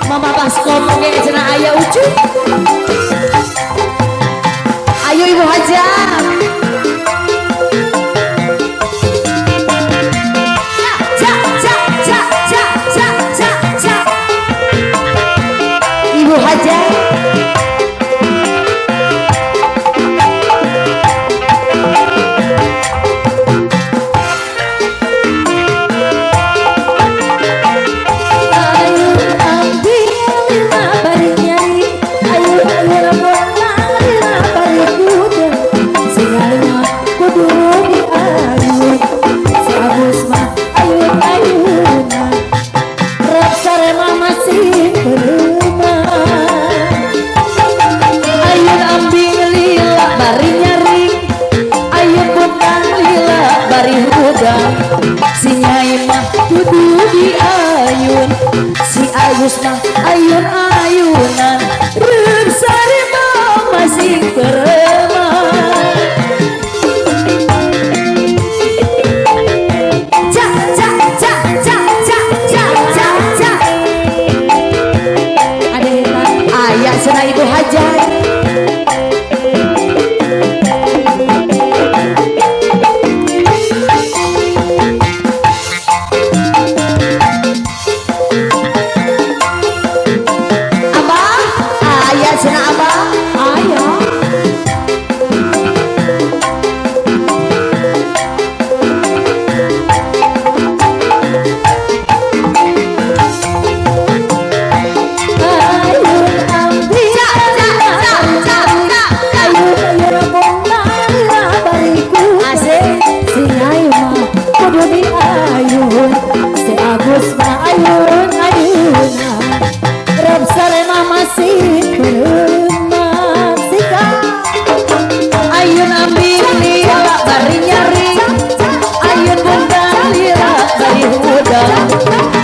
Mama baskom oke cenah aya ucup. Ayo Ibu Hajah. Ibu Hajah. Si Nyai mah kudu diayun, si Agus mah ayun-ayunan, Rep Sari mah masih kereman. Cak cak cak cak cak cak cak cak. Ada hebat ayah cenah Ibu Hajah.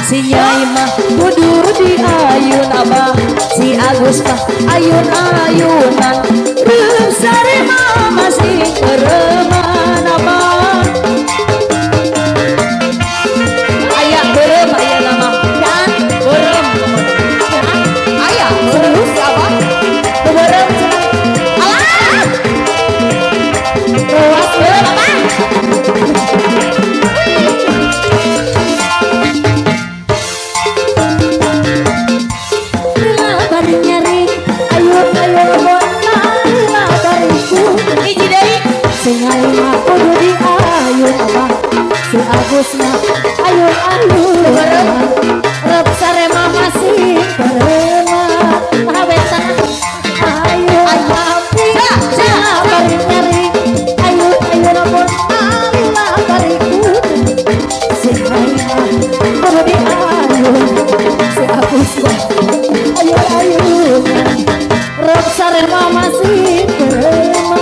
Si Nyai mah kudu diayun abah, si Agus mah ayun-ayunan, Rep Sari mah masih kereman abah. Ayah berem ayah nama kan berem ayah serius abah berem alah luas berem abah. Si Nyai mah kudu diayun abah, si Agus mah ayun-ayunan, Rep Sari mah masih kereman. Habetan ayun ayun bari nyeri, ayun ampun alila bariku. Si Nyai mah kudu diayun, si Agus mah ayun-ayunan, Rep Sari mah masih kereman.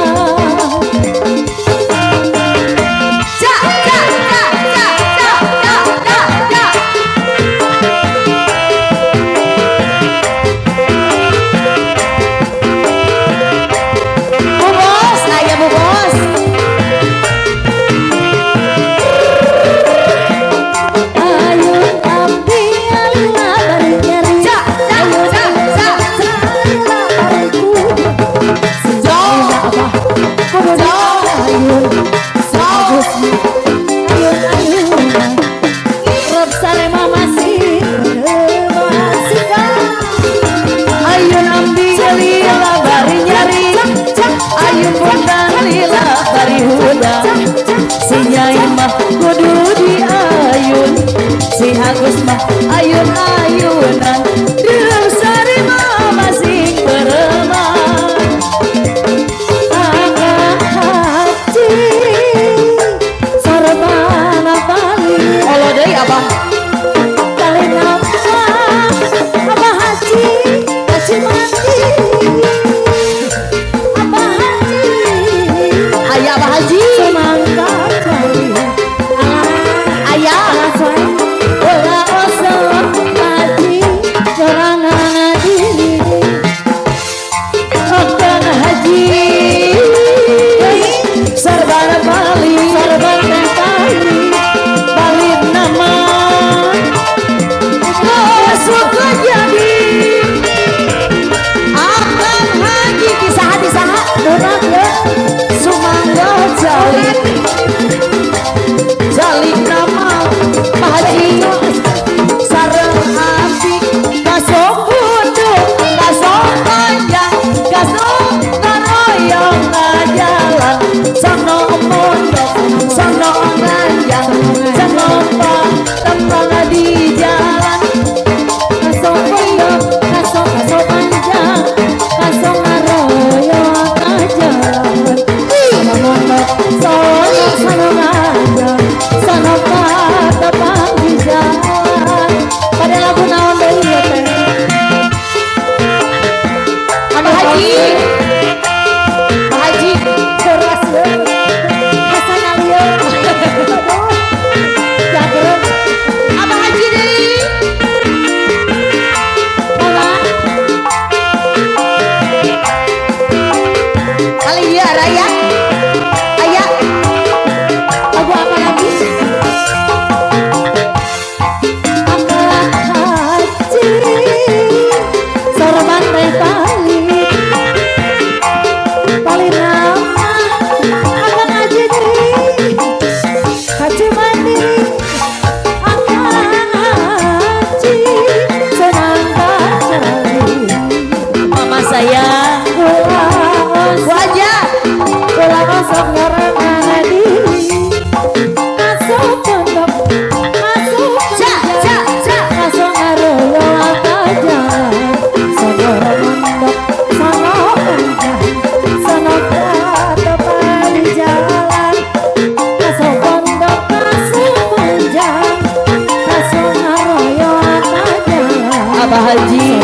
Si Nyai mah kudu diayun, si Agus mah ayun-ayunan, Rep Sari mah masih kereman. Haji sarana bali olo deui abah kali nama abah Haji Haji mati abah Haji ayah abah Haji semangka cari ayah olah osok Haji Pak Haji